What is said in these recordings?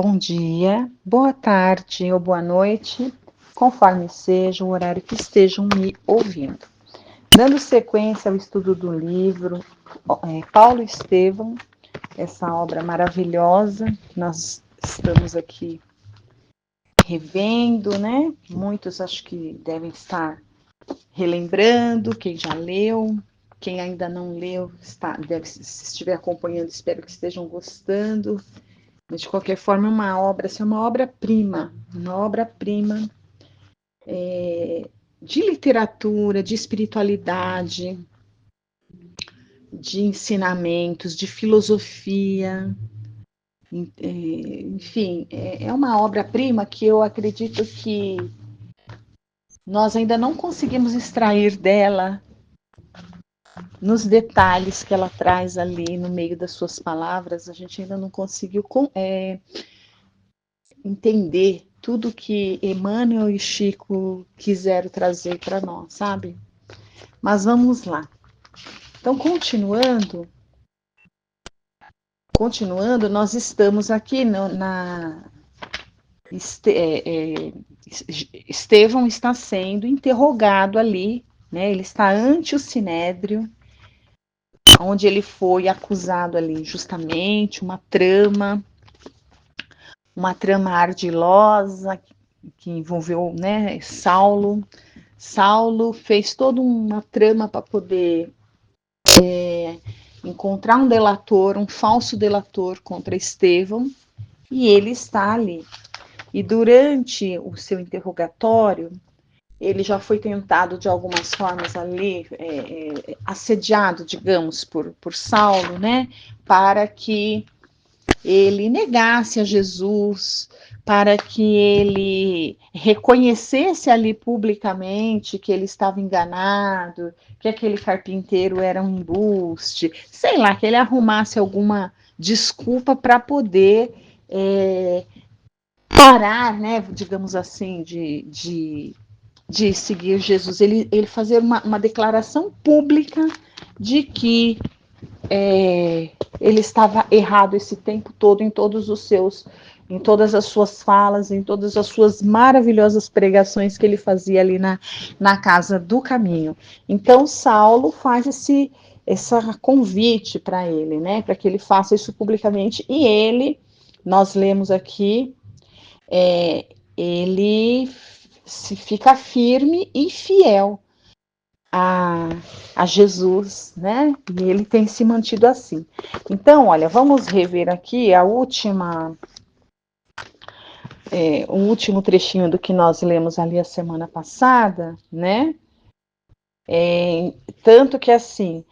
Bom dia, boa tarde ou boa noite, conforme seja o horário que estejam me ouvindo. Dando sequência ao estudo do livro Paulo Estevão, essa obra maravilhosa que nós estamos aqui revendo, né? Muitos acho que devem estar relembrando, quem já leu, quem ainda não leu, se estiver acompanhando, espero que estejam gostando. Mas, de qualquer forma, é uma obra-prima de literatura, de espiritualidade, de ensinamentos, de filosofia. Enfim, é uma obra-prima que eu acredito que nós ainda não conseguimos extrair dela nos detalhes que ela traz ali no meio das suas palavras, a gente ainda não conseguiu entender tudo que Emmanuel e Chico quiseram trazer para nós, sabe? Mas vamos lá. Então, continuando, nós estamos aqui Estevão está sendo interrogado ali, né? Ele está ante o Sinédrio, onde ele foi acusado ali justamente uma trama ardilosa que envolveu, né, Saulo. Saulo fez toda uma trama para poder encontrar um delator, um falso delator contra Estevão, e ele está ali. E durante o seu interrogatório, ele já foi tentado de algumas formas ali, assediado, digamos, por Saulo, né, para que ele negasse a Jesus, para que ele reconhecesse ali publicamente que ele estava enganado, que aquele carpinteiro era um embuste, sei lá, que ele arrumasse alguma desculpa para poder parar, né, digamos assim, de seguir Jesus. Ele fazer uma declaração pública de que ele estava errado esse tempo todo em todas as suas falas, em todas as suas maravilhosas pregações que ele fazia ali na casa do caminho. Então Saulo faz esse convite para ele, né, para que ele faça isso publicamente, e ele, nós lemos aqui, ele se fica firme e fiel a Jesus, né? E ele tem se mantido assim. Então, olha, vamos rever aqui o último trechinho do que nós lemos ali a semana passada, né? Tanto que assim,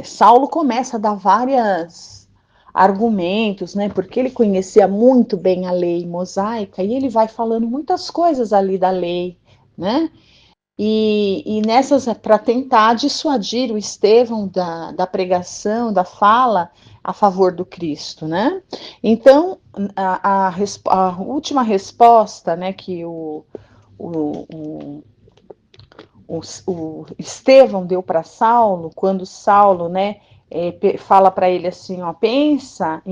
Saulo começa a dar vários argumentos, né? Porque ele conhecia muito bem a lei mosaica e ele vai falando muitas coisas ali da lei, né? E nessas, para tentar dissuadir o Estevão da pregação, da fala a favor do Cristo, né? Então, a última resposta, né, que o Estevão deu para Saulo, quando Saulo, né, fala para ele assim, ó, pensa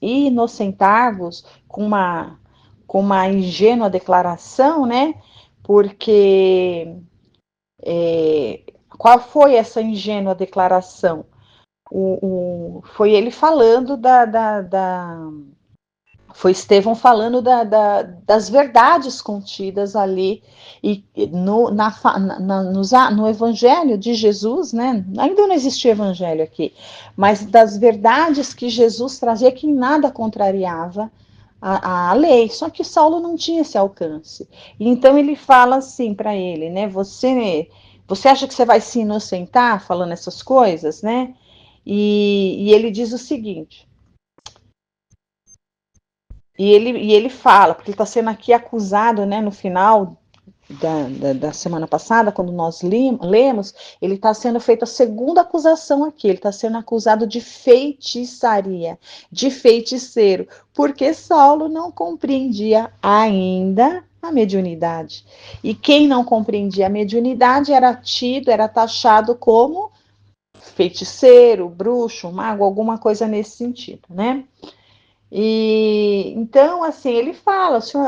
inocentar-vos com uma ingênua declaração, né? Porque qual foi essa ingênua declaração? Foi ele falando foi Estevão falando das verdades contidas ali e no Evangelho de Jesus, né? Ainda não existia Evangelho aqui, mas das verdades que Jesus trazia, que em nada contrariava a lei, só que Saulo não tinha esse alcance. Então ele fala assim para ele, né? Você acha que você vai se inocentar falando essas coisas, né? E ele diz o seguinte. E ele fala, porque ele está sendo aqui acusado, né, no final da semana passada, quando nós lemos, ele está sendo feito a segunda acusação aqui, ele está sendo acusado de feitiçaria, de feiticeiro, porque Saulo não compreendia ainda a mediunidade. E quem não compreendia a mediunidade era taxado como feiticeiro, bruxo, mago, alguma coisa nesse sentido, né? E então, assim, ele fala, o senhor,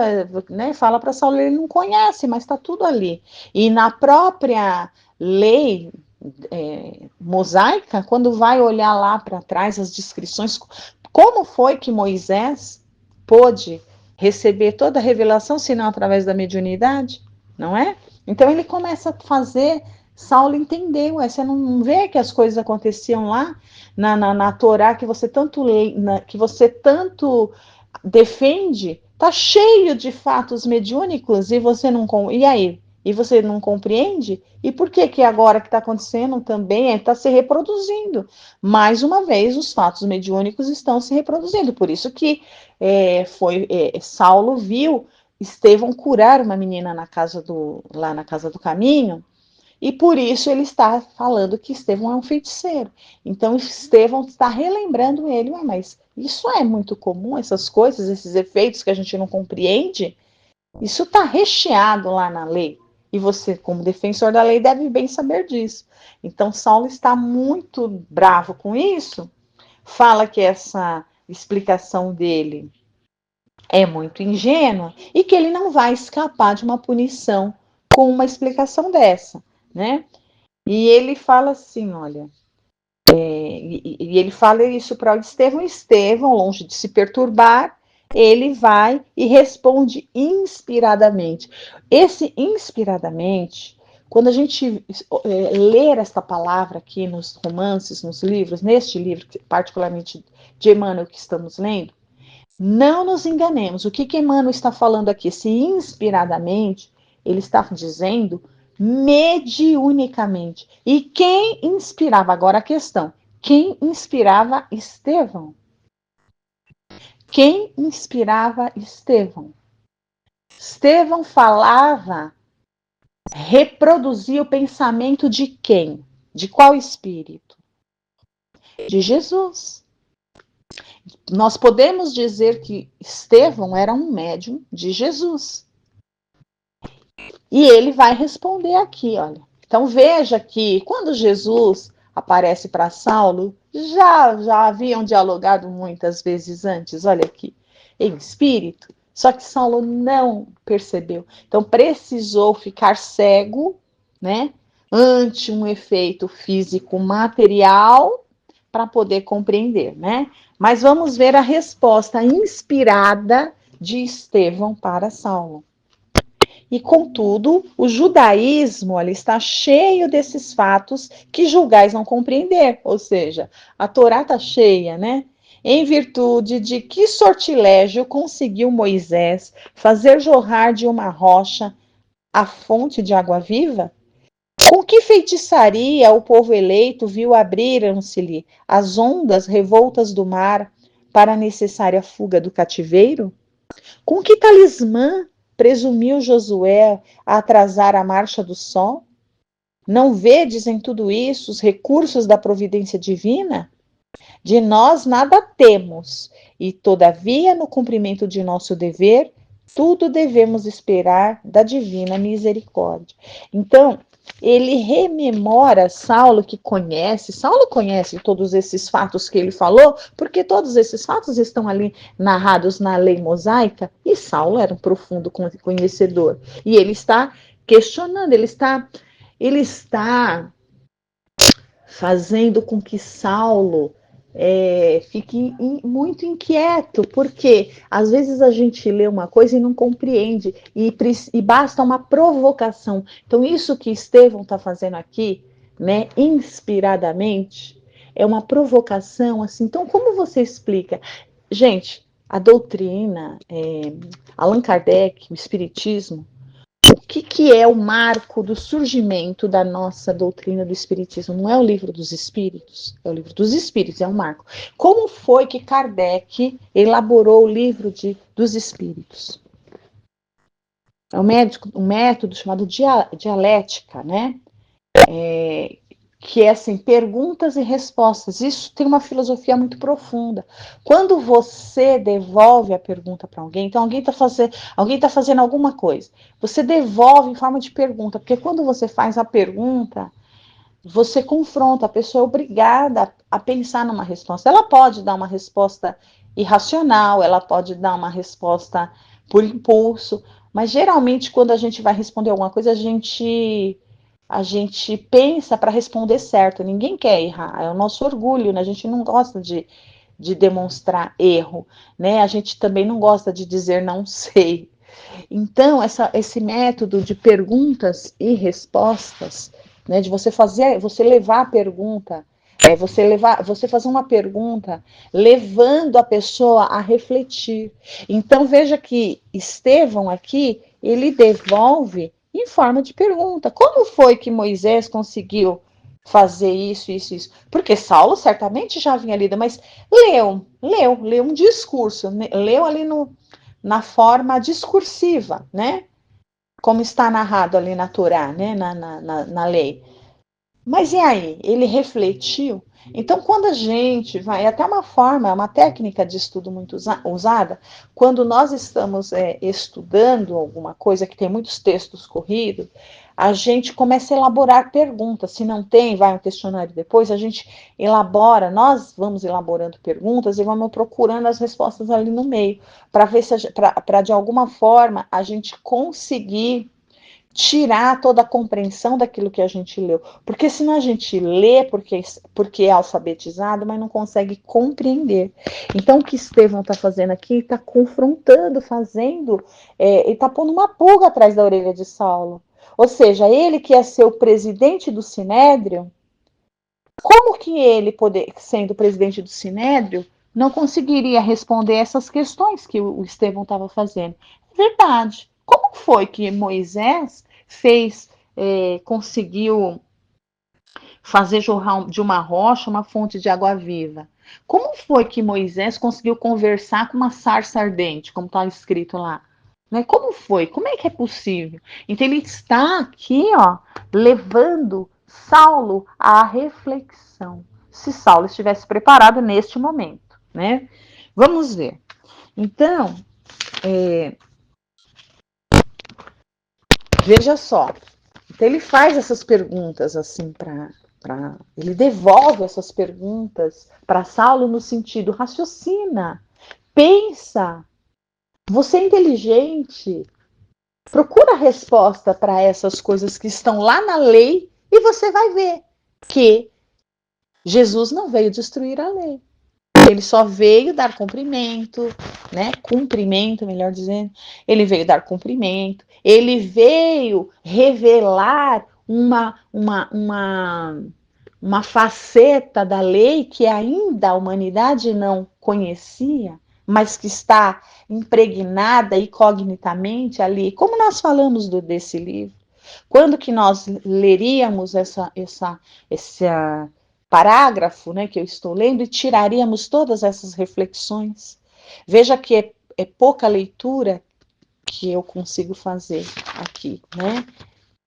né, fala para Saulo, ele não conhece, mas está tudo ali. E na própria lei mosaica, quando vai olhar lá para trás as descrições, como foi que Moisés pôde receber toda a revelação, se não através da mediunidade, não é? Então ele começa a fazer Saulo entender, ué, você não vê que as coisas aconteciam lá na Torá que você tanto defende, tá cheio de fatos mediúnicos e você não e aí? E você não compreende? E por que que agora que está acontecendo também está se reproduzindo? Mais uma vez, os fatos mediúnicos estão se reproduzindo. Por isso que Saulo viu Estevão curar uma menina lá na casa do caminho, e por isso ele está falando que Estevão é um feiticeiro. Então Estevão está relembrando ele, mas isso é muito comum, essas coisas, esses efeitos que a gente não compreende, isso está recheado lá na lei. E você, como defensor da lei, deve bem saber disso. Então Saulo está muito bravo com isso, fala que essa explicação dele é muito ingênua e que ele não vai escapar de uma punição com uma explicação dessa, né? E ele fala assim, olha, e ele fala isso para o Estevão, Estevão, longe de se perturbar, ele vai e responde inspiradamente. Esse inspiradamente, quando a gente ler esta palavra aqui nos romances, nos livros, neste livro, particularmente de Emmanuel que estamos lendo, não nos enganemos. O que Emmanuel está falando aqui? Se inspiradamente, ele está dizendo mediunicamente. E quem inspirava? Agora a questão. Quem inspirava Estevão? Quem inspirava Estevão? Estevão falava, reproduzia o pensamento de quem? De qual espírito? De Jesus. Nós podemos dizer que Estevão era um médium de Jesus. E ele vai responder aqui, olha. Então veja que quando Jesus aparece para Saulo, já haviam dialogado muitas vezes antes, olha aqui, em espírito, só que Saulo não percebeu. Então precisou ficar cego, né, ante um efeito físico material para poder compreender, né? Mas vamos ver a resposta inspirada de Estevão para Saulo. E, contudo, o judaísmo está cheio desses fatos que julgais não compreender. Ou seja, a Torá está cheia, né? Em virtude de que sortilégio conseguiu Moisés fazer jorrar de uma rocha a fonte de água viva? Com que feitiçaria o povo eleito viu abriram-se-lhe as ondas revoltas do mar para a necessária fuga do cativeiro? Com que talismã presumiu Josué a atrasar a marcha do sol? Não vedes em tudo isso os recursos da providência divina? De nós nada temos, e todavia, no cumprimento de nosso dever, tudo devemos esperar da divina misericórdia. Então, ele rememora Saulo conhece todos esses fatos que ele falou, porque todos esses fatos estão ali narrados na lei mosaica, e Saulo era um profundo conhecedor. E ele está questionando, ele está fazendo com que Saulo fique muito inquieto, porque às vezes a gente lê uma coisa e não compreende, e basta uma provocação. Então, isso que Estevão está fazendo aqui, né, inspiradamente, é uma provocação, assim. Então, como você explica? Gente, a doutrina, Allan Kardec, o Espiritismo, o que é o marco do surgimento da nossa doutrina do Espiritismo? Não é o livro dos Espíritos, é o livro dos Espíritos, é um marco. Como foi que Kardec elaborou o livro dos Espíritos? É um método chamado dialética, né? Que é assim, perguntas e respostas. Isso tem uma filosofia muito profunda. Quando você devolve a pergunta para alguém, então alguém tá fazendo alguma coisa, você devolve em forma de pergunta, porque quando você faz a pergunta, você confronta, a pessoa é obrigada a pensar numa resposta. Ela pode dar uma resposta irracional, ela pode dar uma resposta por impulso, mas geralmente quando a gente vai responder alguma coisa, a gente pensa para responder certo. Ninguém quer errar, é o nosso orgulho, né? A gente não gosta de demonstrar erro, né? A gente também não gosta de dizer não sei. Então, esse método de perguntas e respostas, né, de você levar a pergunta, você fazer uma pergunta levando a pessoa a refletir. Então, veja que Estevão aqui, ele devolve em forma de pergunta. Como foi que Moisés conseguiu fazer isso, isso, isso? Porque Saulo certamente já vinha lido, mas leu um discurso, leu ali na forma discursiva, né? Como está narrado ali na Torá, né? Na lei. Mas e aí? Ele refletiu? Então, quando a gente vai, é até uma forma, é uma técnica de estudo muito usada, quando nós estamos estudando alguma coisa que tem muitos textos corridos, a gente começa a elaborar perguntas. Se não tem, vai um questionário depois, a gente elabora, nós vamos elaborando perguntas e vamos procurando as respostas ali no meio, para ver se para de alguma forma a gente conseguir tirar toda a compreensão daquilo que a gente leu. Porque senão a gente lê porque é alfabetizado, mas não consegue compreender. Então, o que Estevão está fazendo aqui, está confrontando, ele está pondo uma pulga atrás da orelha de Saulo. Ou seja, ele que é ser o presidente do Sinédrio, como que ele, sendo presidente do Sinédrio, não conseguiria responder essas questões que o Estevão estava fazendo? Verdade. Como foi que Moisés conseguiu fazer jorrar de uma rocha uma fonte de água viva? Como foi que Moisés conseguiu conversar com uma sarça ardente, como está escrito lá? Né? Como foi? Como é que é possível? Então ele está aqui, ó, levando Saulo à reflexão. Se Saulo estivesse preparado neste momento, né? Vamos ver. Então, veja só. Então ele faz essas perguntas assim ele devolve essas perguntas para Saulo no sentido raciocina, pensa, você é inteligente, procura a resposta para essas coisas que estão lá na lei e você vai ver que Jesus não veio destruir a lei. Ele só veio dar cumprimento, né? Cumprimento, melhor dizendo. Ele veio dar cumprimento. Ele veio revelar uma faceta da lei que ainda a humanidade não conhecia, mas que está impregnada e cognitamente ali. Como nós falamos desse livro? Quando que nós leríamos esse parágrafo, né, que eu estou lendo e tiraríamos todas essas reflexões? Veja que é pouca leitura que eu consigo fazer aqui, né?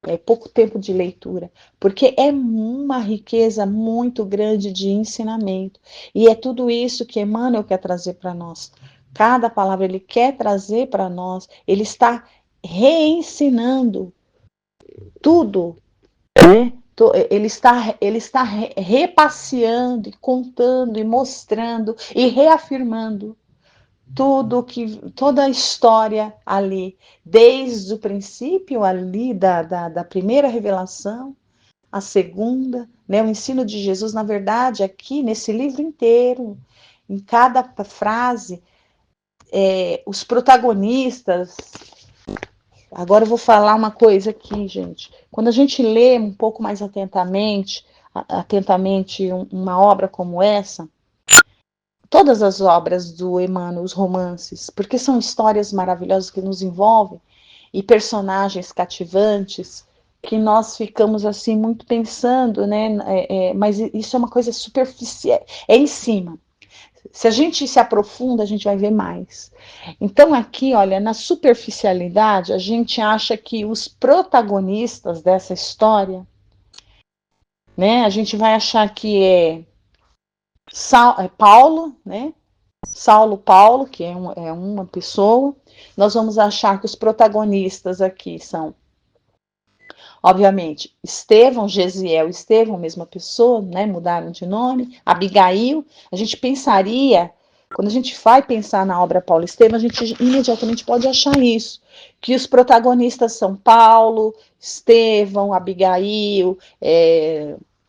É pouco tempo de leitura, porque é uma riqueza muito grande de ensinamento. E é tudo isso que Emmanuel quer trazer para nós. Cada palavra ele quer trazer para nós, ele está reensinando tudo, né? Ele está repasseando, e contando, e mostrando, e reafirmando toda a história ali, desde o princípio ali da primeira revelação, a segunda, né, o ensino de Jesus, na verdade, aqui nesse livro inteiro, em cada frase, os protagonistas. Agora eu vou falar uma coisa aqui, gente. Quando a gente lê um pouco mais atentamente uma obra como essa, todas as obras do Emmanuel, os romances, porque são histórias maravilhosas que nos envolvem e personagens cativantes que nós ficamos assim muito pensando, né? Mas isso é uma coisa superficial, é em cima. Se a gente se aprofunda, a gente vai ver mais. Então aqui, olha, na superficialidade, a gente acha que os protagonistas dessa história, né? A gente vai achar que é Paulo, né? Paulo, que é uma pessoa. Nós vamos achar que os protagonistas aqui são Obviamente, Estevão, Gesiel, Estevão, mesma pessoa, né? Mudaram de nome. Abigail, a gente pensaria, quando a gente vai pensar na obra Paulo e Estevão, a gente imediatamente pode achar isso, que os protagonistas são Paulo, Estevão, Abigail,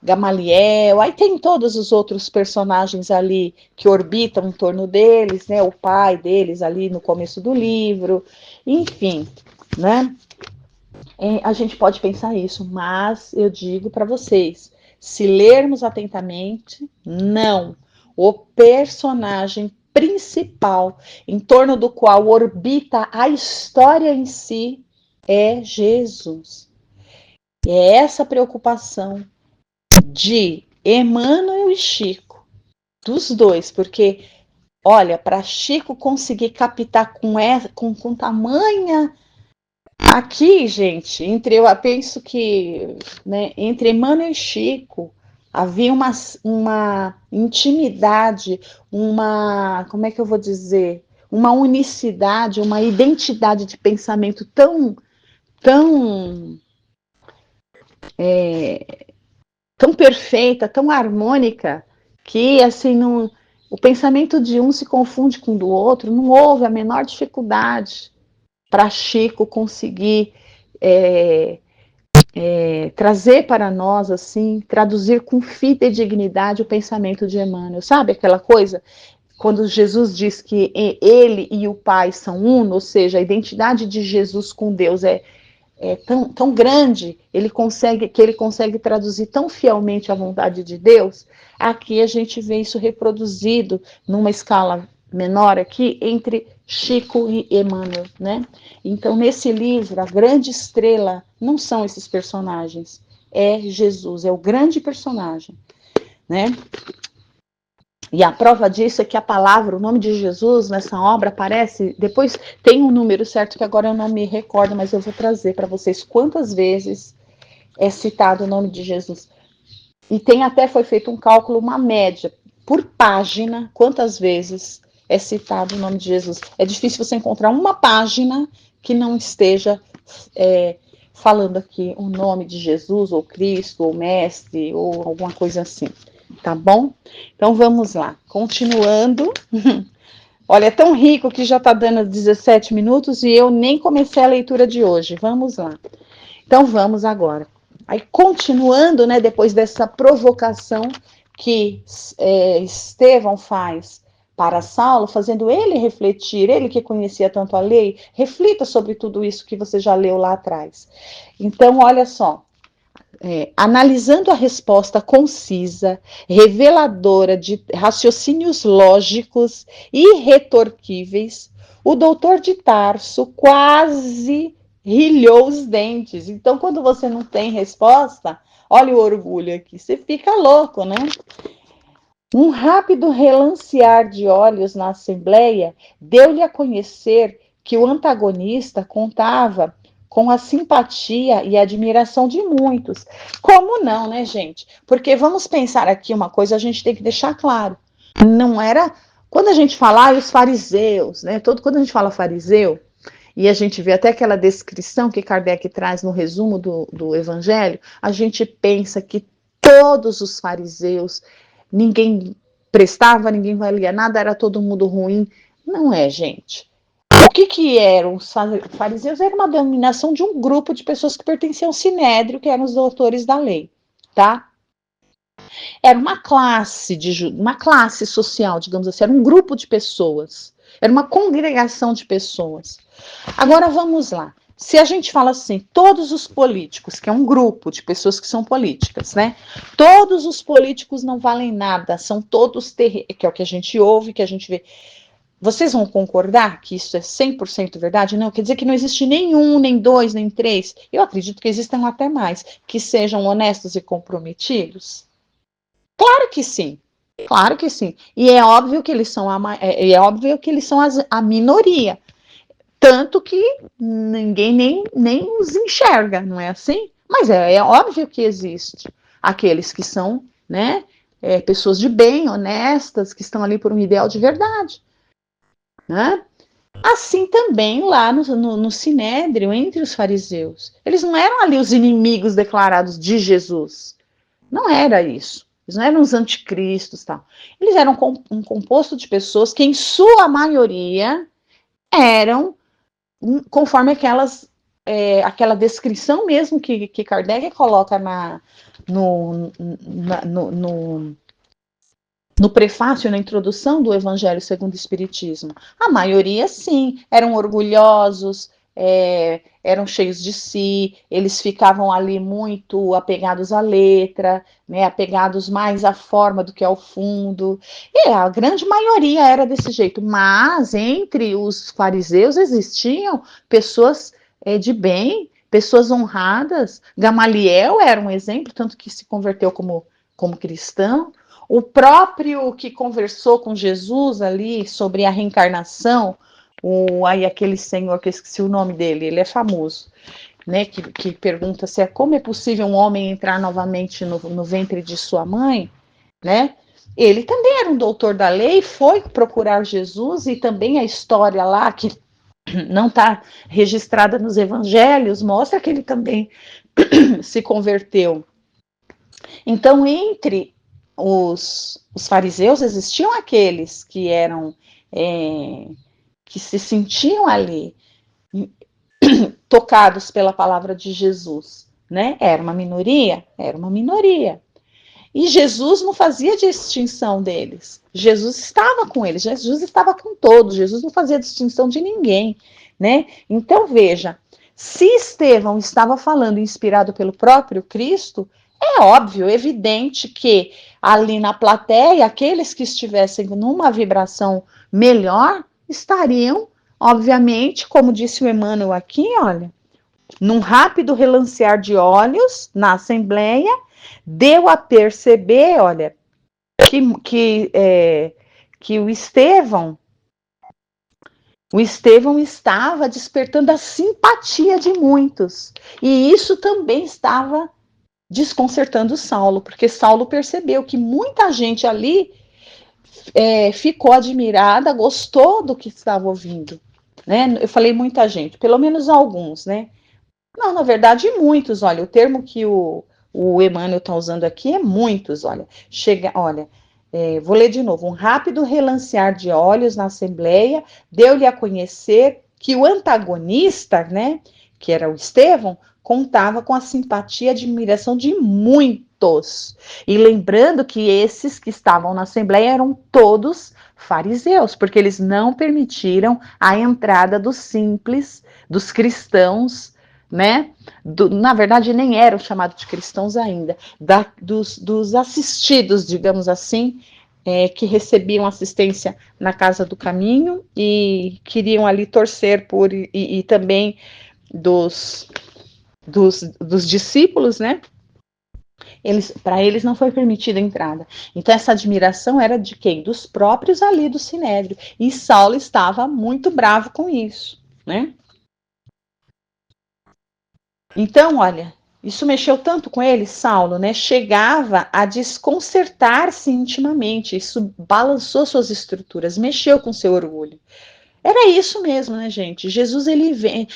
Gamaliel, aí tem todos os outros personagens ali que orbitam em torno deles, né? O pai deles ali no começo do livro, enfim, né? A gente pode pensar isso, mas eu digo para vocês, se lermos atentamente, não. O personagem principal em torno do qual orbita a história em si é Jesus. E é essa preocupação de Emmanuel e Chico, dos dois, porque, olha, para Chico conseguir captar com tamanha. Aqui, gente, eu penso que, né, entre Emmanuel e Chico havia uma intimidade, como é que eu vou dizer, uma unicidade, uma identidade de pensamento tão, tão perfeita, tão harmônica, que assim o pensamento de um se confunde com o do outro, não houve a menor dificuldade para Chico conseguir trazer para nós, assim, traduzir com fidedignidade o pensamento de Emmanuel. Sabe aquela coisa? Quando Jesus diz que ele e o Pai são uno, ou seja, a identidade de Jesus com Deus é tão grande, ele consegue traduzir tão fielmente a vontade de Deus. Aqui a gente vê isso reproduzido numa escala menor aqui entre Chico e Emmanuel, né? Então, nesse livro, a grande estrela não são esses personagens, é Jesus, é o grande personagem, né? E a prova disso é que a palavra, o nome de Jesus nessa obra aparece, depois tem um número certo que agora eu não me recordo, mas eu vou trazer para vocês quantas vezes é citado o nome de Jesus. E foi feito um cálculo, uma média, por página, quantas vezes é citado o nome de Jesus. É difícil você encontrar uma página que não esteja falando aqui o nome de Jesus, ou Cristo, ou Mestre, ou alguma coisa assim. Tá bom? Então vamos lá. Continuando. Olha, é tão rico que já está dando 17 minutos e eu nem comecei a leitura de hoje. Vamos lá. Então vamos agora. Aí continuando, né, depois dessa provocação que Estevão faz para Saulo, fazendo ele refletir, ele que conhecia tanto a lei, reflita sobre tudo isso que você já leu lá atrás. Então, olha só. Analisando a resposta concisa, reveladora de raciocínios lógicos e retorquíveis, o doutor de Tarso quase rilhou os dentes. Então, quando você não tem resposta, olha o orgulho aqui, você fica louco, né? Um rápido relancear de olhos na assembleia deu-lhe a conhecer que o antagonista contava com a simpatia e admiração de muitos. Como não, né, gente? Porque vamos pensar aqui uma coisa, a gente tem que deixar claro. Não era... Quando a gente fala os fariseus, né? Quando a gente fala fariseu, e a gente vê até aquela descrição que Kardec traz no resumo do Evangelho, a gente pensa que todos os fariseus, ninguém prestava, ninguém valia nada, era todo mundo ruim. Não é, gente. O que eram os fariseus? Era uma denominação de um grupo de pessoas que pertenciam ao Sinédrio, que eram os doutores da lei, tá? Era uma classe social, digamos assim, era um grupo de pessoas, era uma congregação de pessoas. Agora vamos lá. Se a gente fala assim, todos os políticos, que é um grupo de pessoas que são políticas, né? Todos os políticos não valem nada, são todos que é o que a gente ouve, que a gente vê. Vocês vão concordar que isso é 100% verdade? Não, quer dizer que não existe nenhum, nem dois, nem três. Eu acredito que existam até mais, que sejam honestos e comprometidos. Claro que sim. Claro que sim. E é óbvio que eles são a minoria. Tanto que ninguém nem os enxerga, não é assim? Mas é óbvio que existe aqueles que são, né, pessoas de bem, honestas, que estão ali por um ideal de verdade, né? Assim também lá no Sinédrio, entre os fariseus. Eles não eram ali os inimigos declarados de Jesus. Não era isso. Eles não eram os anticristos, tal. Eles eram um composto de pessoas que, em sua maioria, eram conforme aquela descrição mesmo que Kardec coloca no prefácio, na introdução do Evangelho segundo o Espiritismo. A maioria, sim, eram orgulhosos, eram cheios de si, eles ficavam ali muito apegados à letra, né, apegados mais à forma do que ao fundo. E a grande maioria era desse jeito, mas entre os fariseus existiam pessoas de bem, pessoas honradas. Gamaliel era um exemplo, tanto que se converteu como cristão. O próprio que conversou com Jesus ali sobre a reencarnação, aquele senhor que eu esqueci o nome dele, ele é famoso, né? Que pergunta se como é possível um homem entrar novamente no ventre de sua mãe, né? Ele também era um doutor da lei, foi procurar Jesus, e também a história lá, que não está registrada nos evangelhos, mostra que ele também se converteu. Então, entre os fariseus existiam aqueles que eram que se sentiam ali tocados pela palavra de Jesus, né? Era uma minoria, E Jesus não fazia distinção deles. Jesus estava com eles, Jesus estava com todos, Jesus não fazia distinção de ninguém, né? Então veja, se Estevão estava falando inspirado pelo próprio Cristo, é óbvio, evidente que ali na plateia, aqueles que estivessem numa vibração melhor estariam, obviamente, como disse o Emmanuel aqui, olha, num rápido relancear de olhos na assembleia, deu a perceber, olha, que o Estevão estava despertando a simpatia de muitos, e isso também estava desconcertando Saulo, porque Saulo percebeu que muita gente ali ficou admirada, gostou do que estava ouvindo, né? Eu falei muita gente, pelo menos alguns, né? Não, na verdade, muitos. Olha, o termo que o Emmanuel está usando aqui é muitos. Olha, vou ler de novo. Um rápido relancear de olhos na assembleia deu-lhe a conhecer que o antagonista, né, que era o Estevão, contava com a simpatia e admiração de muitos. E lembrando que esses que estavam na assembleia eram todos fariseus, porque eles não permitiram a entrada dos simples, dos cristãos, né? Na verdade, nem eram chamados de cristãos ainda, dos assistidos, digamos assim, que recebiam assistência na Casa do Caminho e queriam ali torcer por, e também dos discípulos, né? Para eles não foi permitida a entrada. Então, essa admiração era de quem? Dos próprios ali do Sinédrio. E Saulo estava muito bravo com isso, né? Então, olha, isso mexeu tanto com ele, Saulo, né? Chegava a desconcertar-se intimamente. Isso balançou suas estruturas, mexeu com seu orgulho. Era isso mesmo, né, gente? Jesus, ele vem.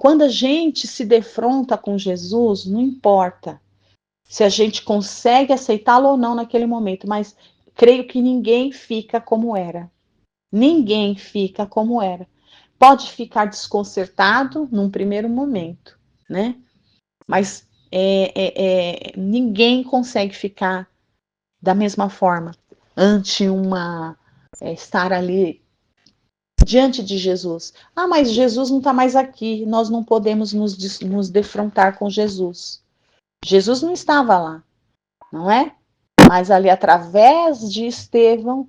Quando a gente se defronta com Jesus, não importa se a gente consegue aceitá-lo ou não naquele momento, mas creio que ninguém fica como era. Ninguém fica como era. Pode ficar desconcertado num primeiro momento, né? Mas ninguém consegue ficar da mesma forma ante estar ali diante de Jesus. Ah, mas Jesus não está mais aqui, nós não podemos nos defrontar com Jesus. Jesus não estava lá, não é? Mas ali, através de Estevão,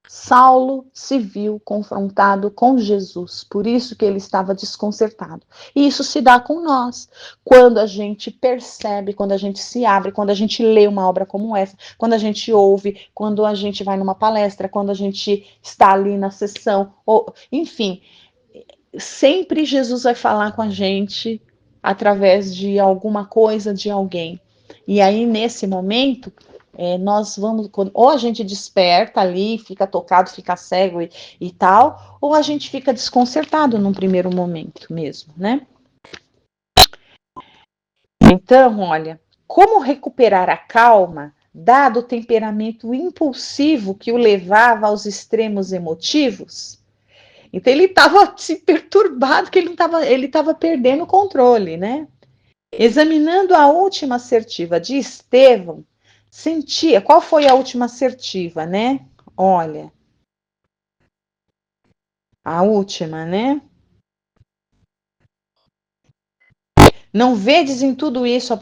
Saulo se viu confrontado com Jesus, por isso que ele estava desconcertado. E isso se dá com nós, quando a gente percebe, quando a gente se abre, quando a gente lê uma obra como essa, quando a gente ouve, quando a gente vai numa palestra, quando a gente está ali na sessão, enfim, sempre Jesus vai falar com a gente através de alguma coisa, de alguém. E aí, nesse momento, nós vamos, ou a gente desperta ali, fica tocado, fica cego e tal, ou a gente fica desconcertado num primeiro momento mesmo, né? Então, olha, como recuperar a calma, dado o temperamento impulsivo que o levava aos extremos emotivos? Então ele estava se perturbado, que ele estava perdendo o controle, né? Examinando a última assertiva de Estevão, sentia. Qual foi a última assertiva, né? Olha, a última, né? Não vedes em tudo isso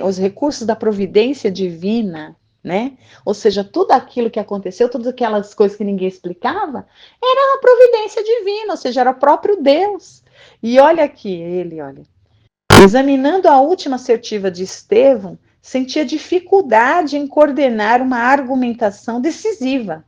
os recursos da providência divina, né? Ou seja, tudo aquilo que aconteceu, todas aquelas coisas que ninguém explicava, era a providência divina, ou seja, era o próprio Deus. E olha aqui, olha. Examinando a última assertiva de Estevão, sentia dificuldade em coordenar uma argumentação decisiva.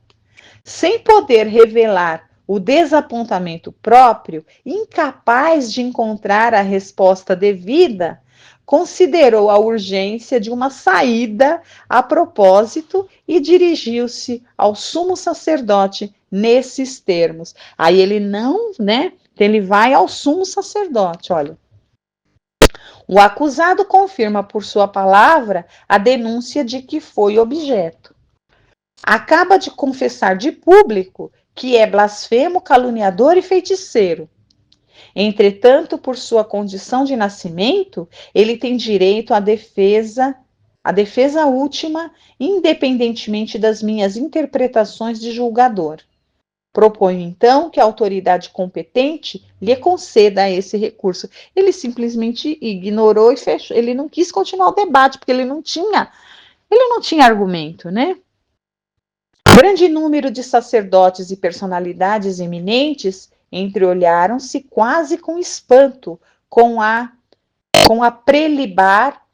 Sem poder revelar o desapontamento próprio, incapaz de encontrar a resposta devida, considerou a urgência de uma saída a propósito e dirigiu-se ao sumo sacerdote nesses termos. Aí ele não, né? Ele vai ao sumo sacerdote, olha. O acusado confirma por sua palavra a denúncia de que foi objeto. Acaba de confessar de público que é blasfemo, caluniador e feiticeiro. Entretanto, por sua condição de nascimento, ele tem direito à defesa última, independentemente das minhas interpretações de julgador. Proponho, então, que a autoridade competente lhe conceda esse recurso. Ele simplesmente ignorou e fechou. Ele não quis continuar o debate, porque ele não tinha argumento, né? Grande número de sacerdotes e personalidades eminentes entreolharam-se quase com espanto com a prelibar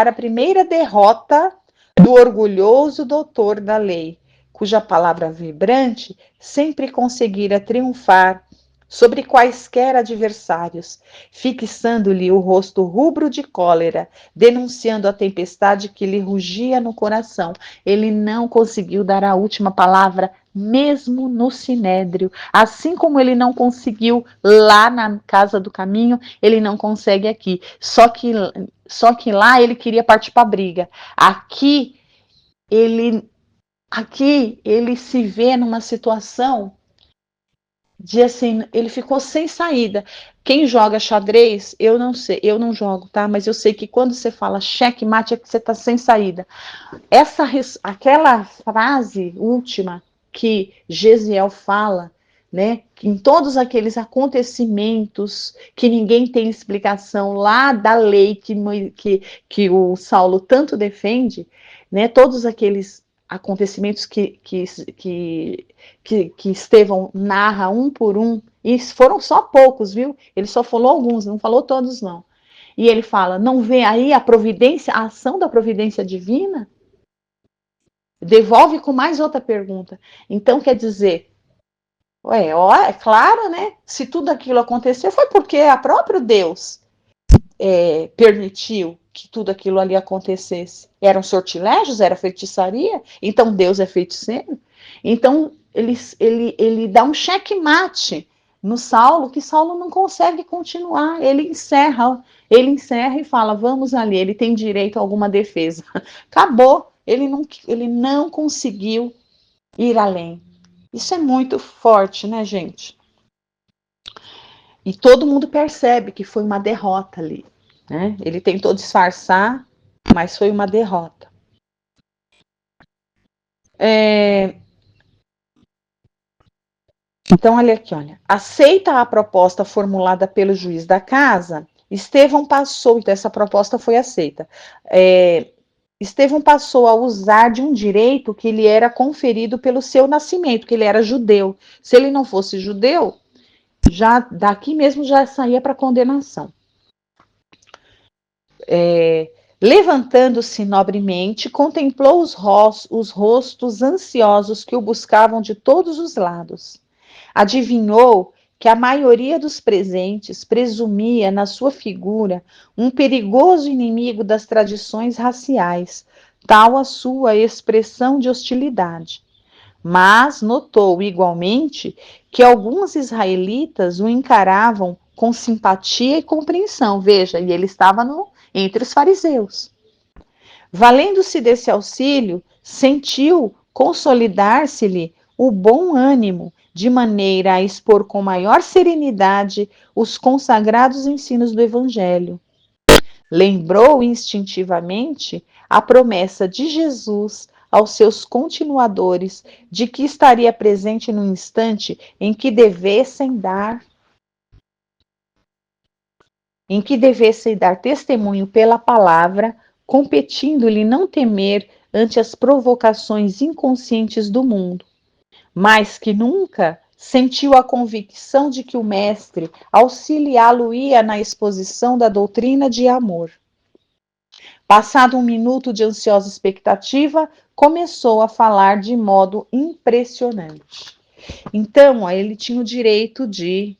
a primeira derrota do orgulhoso doutor da lei, cuja palavra vibrante sempre conseguira triunfar sobre quaisquer adversários, fixando-lhe o rosto rubro de cólera, denunciando a tempestade que lhe rugia no coração. Ele não conseguiu dar a última palavra, mesmo no Sinédrio. Assim como ele não conseguiu lá na Casa do Caminho, ele não consegue aqui. Só que lá ele queria partir para a briga. Aqui ele se vê numa situação de assim, ele ficou sem saída. Quem joga xadrez, eu não sei, eu não jogo, tá? Mas eu sei que quando você fala checkmate é que você tá sem saída. Aquela frase última que Gesiel fala, né? Em todos aqueles acontecimentos que ninguém tem explicação lá da lei que o Saulo tanto defende, né? Todos aqueles acontecimentos que Estevão narra um por um, e foram só poucos, viu? Ele só falou alguns, não falou todos, não. E ele fala, não vê aí a providência, a ação da providência divina? Devolve com mais outra pergunta. Então, quer dizer, é claro, né? Se tudo aquilo aconteceu, foi porque a próprio Deus permitiu que tudo aquilo ali acontecesse. Eram sortilégios, era feitiçaria, então Deus é feiticeiro. Então, ele dá um checkmate no Saulo, que Saulo não consegue continuar. Ele encerra e fala, vamos ali, ele tem direito a alguma defesa. Acabou, ele não conseguiu ir além. Isso é muito forte, né, gente? E todo mundo percebe que foi uma derrota ali, né? Ele tentou disfarçar, mas foi uma derrota. Então, olha aqui, olha. Aceita a proposta formulada pelo juiz da casa, Estevão passou, então essa proposta foi aceita. Estevão passou a usar de um direito que lhe era conferido pelo seu nascimento, que ele era judeu. Se ele não fosse judeu, já daqui mesmo já saía para condenação. Levantando-se nobremente, contemplou os rostos ansiosos que o buscavam de todos os lados. Adivinhou que a maioria dos presentes presumia na sua figura um perigoso inimigo das tradições raciais, tal a sua expressão de hostilidade. Mas notou igualmente que alguns israelitas o encaravam com simpatia e compreensão. Veja, e ele estava entre os fariseus. Valendo-se desse auxílio, sentiu consolidar-se-lhe o bom ânimo, de maneira a expor com maior serenidade os consagrados ensinos do Evangelho. Lembrou instintivamente a promessa de Jesus aos seus continuadores de que estaria presente no instante em que devessem dar testemunho pela palavra, competindo-lhe não temer ante as provocações inconscientes do mundo, mas que nunca sentiu a convicção de que o mestre auxiliá-lo-ia na exposição da doutrina de amor. Passado um minuto de ansiosa expectativa, começou a falar de modo impressionante. Então, ele tinha o direito de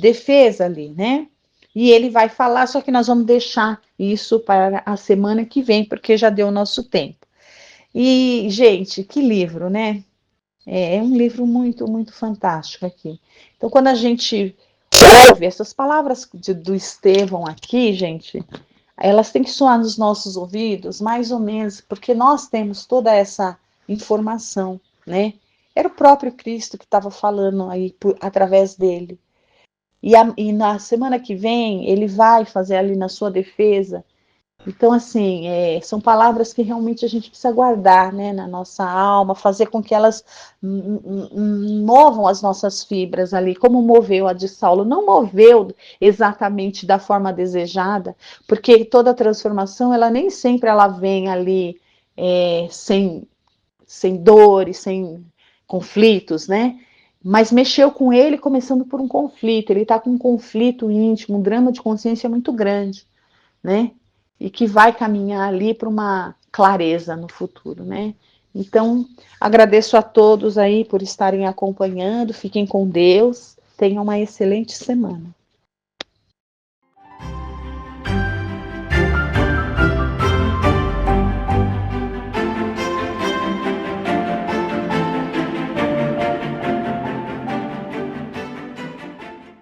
defesa ali, né? E ele vai falar, só que nós vamos deixar isso para a semana que vem, porque já deu o nosso tempo. E, gente, que livro, né? É um livro muito, muito fantástico aqui. Então, quando a gente ouve essas palavras do Estevão aqui, gente, elas têm que soar nos nossos ouvidos, mais ou menos, porque nós temos toda essa informação, né? Era o próprio Cristo que estava falando aí através dele. E na semana que vem, ele vai fazer ali na sua defesa. Então, assim, são palavras que realmente a gente precisa guardar, né, na nossa alma, fazer com que elas movam as nossas fibras ali, como moveu a de Saulo. Não moveu exatamente da forma desejada, porque toda transformação, ela nem sempre ela vem ali sem dores, sem conflitos, né? Mas mexeu com ele começando por um conflito. Ele está com um conflito íntimo, um drama de consciência muito grande, né? E que vai caminhar ali para uma clareza no futuro, né? Então, agradeço a todos aí por estarem acompanhando, fiquem com Deus, tenham uma excelente semana.